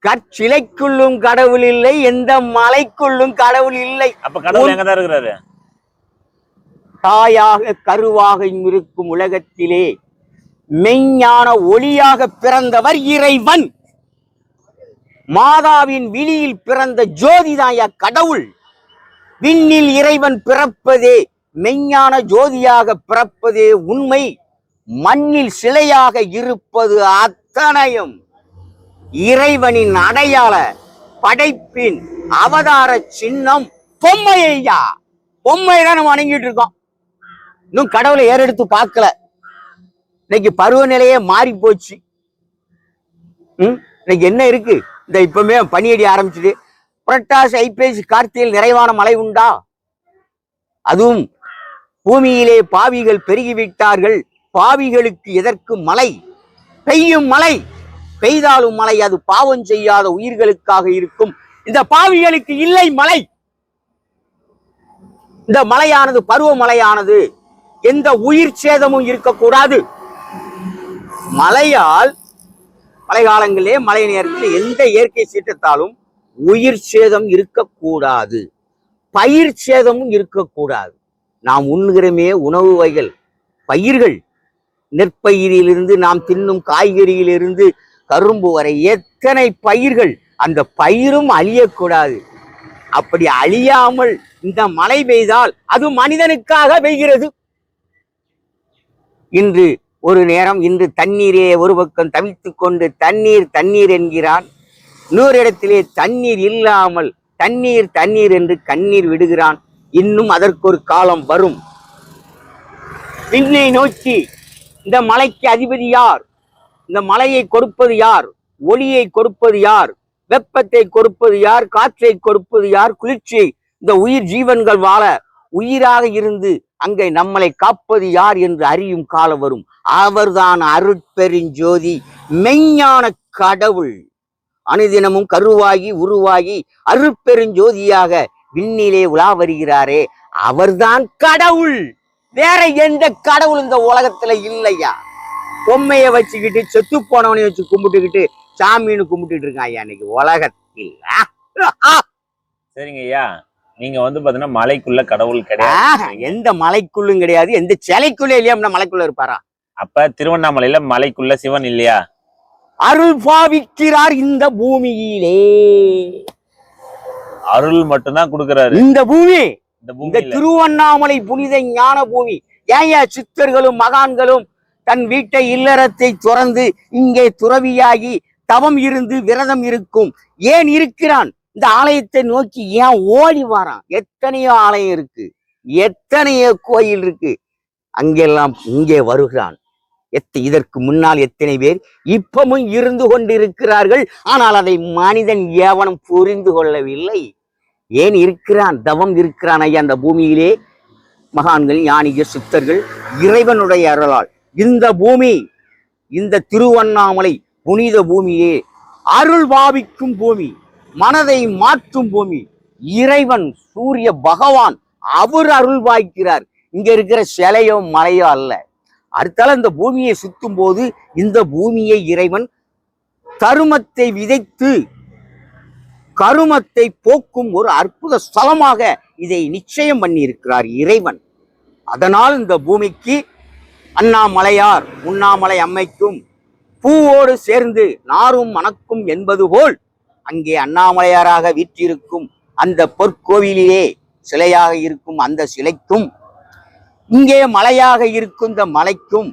கற்சிலைக்குள்ளும் கடவுள் இல்லை, எந்த மலைக்குள்ளும் கடவுள் இல்லை. அப்ப கடவுள் எங்கதான் இருக்கிறாரு? தாயாக கருவாக இருக்கும் உலகத்திலே மெய்ஞான ஒளியாக பிறந்தவர் இறைவன். மாதாவின் விழியில் பிறந்த ஜோதிதாயா கடவுள். விண்ணில் இறைவன் பிறப்பதே, மெய்ஞான ஜோதியாக பிறப்பதே உண்மை. மண்ணில் சிலையாக இருப்பது அத்தனையும் இறைவனின் அடையாள படைப்பின் அவதார சின்னம் பொம்மையா. பொம்மையை தான் நம்ம வணங்கிட்டு இருக்கோம், இன்னும் கடவுளை ஏறெடுத்து பார்க்கல. இன்னைக்கு பருவநிலையே மாறி போச்சு. இன்னைக்கு என்ன இருக்கு? இந்த இப்பவுமே பனியடி ஆரம்பிச்சுட்டு, புரட்டாசி, ஐப்பசி, கார்த்திகையில் நிறைவான மழை உண்டா? அதுவும் பூமியிலே பாவிகள் பெருகிவிட்டார்கள். பாவிகளுக்கு எதற்கு மழை? பெய்யும் மழை, பெய்தாலும் மழை அது பாவம் செய்யாத உயிர்களுக்காக இருக்கும். இந்த பாவிகளுக்கு இல்லை மழை. இந்த மழையானது, பருவமழையானது எந்த உயிர் சேதமும் இருக்கக்கூடாது. மழையால் மழை காலங்களிலே, மழை நேரத்தில் எந்த இயற்கை சீற்றத்தாலும் உயிர் சேதம் இருக்கக்கூடாது, பயிர் சேதமும் இருக்கக்கூடாது. நாம் உண்ணுகிறமே உணவு வகைகள், பயிர்கள், நெற்பயிரிலிருந்து நாம் தின்னும் காய்கறியிலிருந்து கரும்பு வரை எத்தனை பயிர்கள், அந்த பயிரும் அழியக்கூடாது. அப்படி அழியாமல் இந்த மழை பெய்தால் அது மனிதனுக்காக பெய்கிறது. இன்று ஒரு நேரம், இன்று தண்ணீரே ஒரு பக்கம் தவித்துக் கொண்டு தண்ணீர் தண்ணீர் என்கிறான். இன்னொரு இடத்திலே தண்ணீர் இல்லாமல் தண்ணீர் தண்ணீர் என்று கண்ணீர் விடுகிறான். இன்னும் அதற்கு ஒரு காலம் வரும். விண்ணை நோக்கி இந்த மலைக்கு அதிபதி யார்? இந்த மலையை கொடுப்பது யார்? ஒளியை கொடுப்பது யார்? வெப்பத்தை கொடுப்பது யார்? காற்றை கொடுப்பது யார்? குளிர்ச்சியை இந்த உயிர் ஜீவன்கள் வாழ உயிராக இருந்து அங்கே நம்மளை காப்பது யார் என்று அறியும் காலம் வரும். அவர்தான் அருட்பெருஞ்சோதி, மெய்ஞான கடவுள். அனுதினமும் கருவாகி உருவாகி அருட்பெருஞ்சோதியாக விண்ணிலே உலா வருகிறாரே, அவர்தான் கடவுள். வேற எந்த கடவுள் இந்த உலகத்துல இல்லையா? பொம்மையை வச்சுக்கிட்டு செத்து போனவனை வச்சு கும்பிட்டுக்கிட்டு சாமின்னு கும்பிட்டுட்டு இருக்கான் ஐயா இன்னைக்கு உலகத்தில். சரிங்க ஐயா, நீங்க வந்து பாத்தீங்கன்னா மலைக்குள்ள கடவுள் கிடையாது. எந்த மலைக்குள்ளும் கிடையாது, எந்த சிலைக்குள்ள இல்லையா மலைக்குள்ள இருப்பாரா? அப்ப திருவண்ணாமலையில மலைக்குள்ள சிவன் இல்லையா? அருள் பாவிக்கிறார் இந்த பூமியிலே. அருள் மட்டும்தான் கொடுக்கிறாரு இந்த பூமி, இந்த இந்த திருவண்ணாமலை புனித ஞான பூமி. ஏன் சித்தர்களும் மகான்களும் தன் வீட்டை இல்லறத்தை துறந்து இங்கே துறவியாகி தவம் இருந்து விரதம் இருக்கும் ஏன் இருக்கிறான்? இந்த ஆலயத்தை நோக்கி ஏன் ஓடி வாரான்? எத்தனையோ ஆலயம் இருக்கு, எத்தனையோ கோயில் இருக்கு, அங்கெல்லாம் இங்கே வருகிறான். இதற்கு முன்னால் எத்தனை பேர் இப்பவும் இருந்து கொண்டிருக்கிறார்கள். ஆனால் அதை மனிதன் ஏவனும் புரிந்து கொள்ளவில்லை. ஏன் இருக்கிறான்? தவம் இருக்கிறான் ஐயா அந்த பூமியிலே. மகான்கள், ஞானிகள், சித்தர்கள் இறைவனுடைய அருளால் இந்த பூமி, இந்த திருவண்ணாமலை புனித பூமியே அருள் பாவிக்கும் பூமி, மனதை மாற்றும் பூமி. இறைவன் சூரிய பகவான் அவர் அருள் பாய்க்கிறார். இங்க இருக்கிற சிலையோ மலையோ அல்ல. அடுத்தால இந்த பூமியை சுத்தும் போது இந்த பூமியை இறைவன் தருமத்தை விதைத்து கருமத்தை போக்கும் ஒரு அற்புத ஸ்தலமாக இதை நிச்சயம் பண்ணி இருக்கிறார் இறைவன். அதனால் இந்த பூமிக்கு அண்ணாமலையார் உண்ணாமலை அம்மைக்கும் பூவோடு சேர்ந்து நாரும் மணக்கும் என்பது போல் அங்கே அண்ணாமலையாராக வீற்றிருக்கும் அந்த பொற்கோவிலிலே சிலையாக இருக்கும் அந்த சிலைக்கும், இங்கே மலையாக இருக்கும் இந்த மலைக்கும்,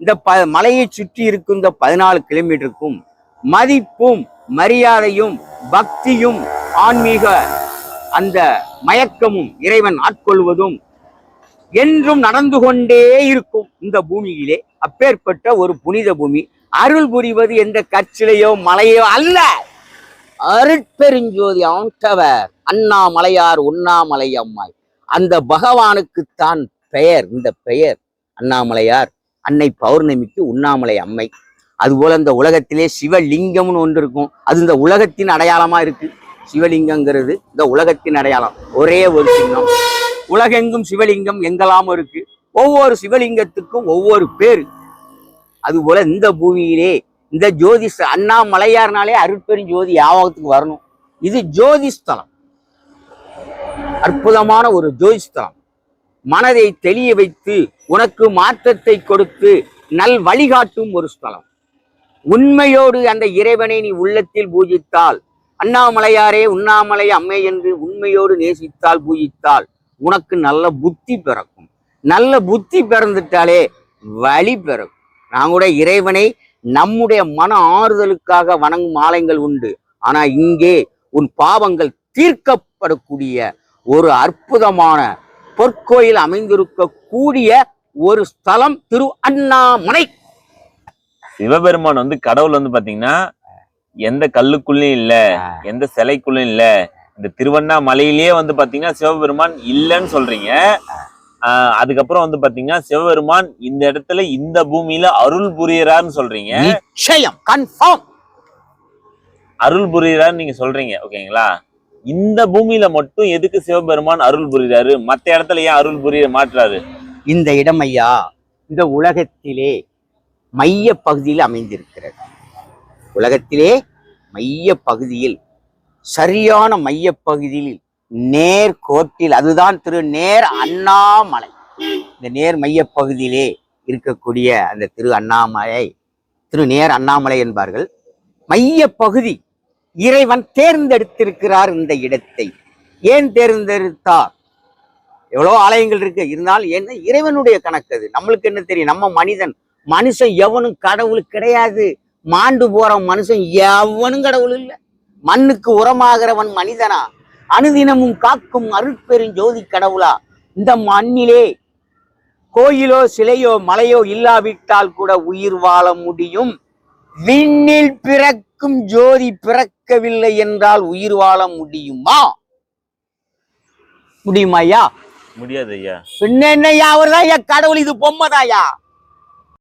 இந்த மலையை சுற்றி இருக்கும் இந்த 14 கிலோமீட்டருக்கும் மதிப்பும் மரியாதையும் பக்தியும் ஆன்மீக அந்த மயக்கமும் இறைவன் ஆட்கொள்வதும் என்றும் நடந்து கொண்டே இருக்கும் இந்த பூமியிலே. அப்பேற்பட்ட ஒரு புனித பூமி. அருள் புரிவது எந்த கற்சிலையோ மலையோ அல்ல, அருட்பெருஞ்சோதி ஆண்டவர் அண்ணாமலையார் உண்ணாமலை அம்மாய். அந்த பகவானுக்குத்தான் பெயர். இந்த பெயர் அண்ணாமலையார், அன்னை பௌர்ணமிக்கு உண்ணாமலை அம்மை. அதுபோல இந்த உலகத்திலே சிவலிங்கம்னு ஒன்று இருக்கும். அது இந்த உலகத்தின் அடையாளமா இருக்கு. சிவலிங்கங்கிறது இந்த உலகத்தின் அடையாளம். ஒரே ஒரு சின்னம். உலகெங்கும் சிவலிங்கம் எங்கெல்லாம் இருக்கு. ஒவ்வொரு சிவலிங்கத்துக்கும் ஒவ்வொரு பேரு. அதுபோல இந்த பூமியிலே இந்த ஜோதி அண்ணாமலையார்னாலே அருட்பெருஞ்சோதி யாவகத்துக்கு வரணும். இது ஜோதி ஸ்தலம், அற்புதமான ஒரு ஜோதி ஸ்தலம். மனதை தெளிய வைத்து உனக்கு மாற்றத்தை கொடுத்து நல் வழிகாட்டும் ஒரு ஸ்தலம். உண்மையோடு அந்த இறைவனை நீ உள்ளத்தில் பூஜித்தால், அண்ணாமலையாரே உண்ணாமலை அம்மை என்று உண்மையோடு நேசித்தால், பூஜித்தால் உனக்கு நல்ல புத்தி பிறக்கும். நல்ல புத்தி பிறந்துட்டாலே வழி பிறக்கும். நான் கூட இறைவனை நம்முடைய மன ஆறுதலுக்காக வணங்கும் ஆலயங்கள் உண்டு. ஆனா இங்கே உன் பாவங்கள் தீர்க்கப்படக்கூடிய ஒரு அற்புதமான பொற்கோயில் அமைந்திருக்கக்கூடிய ஒரு ஸ்தலம் திரு அண்ணாமலை. சிவபெருமான் வந்து கடவுள் வந்து பாத்தீங்கன்னா எந்த கல்லுக்குள்ளயும் இல்ல, எந்த சிலைக்குள்ளும் இல்ல. இந்த திருவண்ணாமலையிலேயே வந்து பாத்தீங்கன்னா சிவபெருமான் இல்லைன்னு சொல்றீங்க. அதுக்கப்புறம் வந்து பாத்தீங்கன்னா சிவபெருமான் இந்த இடத்துல இந்த பூமியில அருள் புரியறான்னு சொல்றீங்க. நிச்சயம், கன்ஃபார்ம் அருள் புரியறான்னு நீங்க சொல்றீங்க. ஓகேங்களா? இந்த பூமியில மட்டும் எதுக்கு சிவபெருமான் அருள் புரிகிறாரு? மத்த இடத்துல ஏன் அருள் புரிய மாற்றாரு? இந்த இடம் ஐயா இந்த உலகத்திலே மைய பகுதியில் அமைந்திருக்கிறது. உலகத்திலே மைய பகுதியில், சரியான மைய பகுதியில், நேர் கோட்டில், அதுதான் திரு நேர் அண்ணாமலை. இந்த நேர் மைய பகுதியிலே இருக்கக்கூடிய அந்த திரு அண்ணாமலை, திரு நேர் அண்ணாமலை என்பார்கள். மைய பகுதி இறைவன் தேர்ந்தெடுத்திருக்கிறார் இந்த இடத்தை. ஏன் தேர்ந்தெடுத்தார்? எவ்வளவு ஆலயங்கள் இருக்கு, இருந்தாலும் என்ன இறைவனுடைய கணக்கு. அது நம்மளுக்கு என்ன தெரியும்? நம்ம மனுஷன் எவனும் கடவுள் கிடையாது. மாண்டு போற மனுஷன் எவனும் கடவுள் இல்லை. மண்ணுக்கு உரமாகிறவன் மனிதனா? அனுதினமும் காக்கும் அருட்பெருஞ்சோதி கடவுளா, இந்த மண்ணிலே கோயிலோ சிலையோ மலையோ இல்லாவிட்டால் கூட உயிர் வாழ முடியும். விண்ணில் பிறக்கும் ஜோதி பிறக்கவில்லை என்றால் உயிர் வாழ முடியுமா? முடியுமா ஐயா? முடியாது ஐயா. பின்ன என்னய்யா? அவர்தான் ஐயா கடவுள், இது பொம்மைதாயா.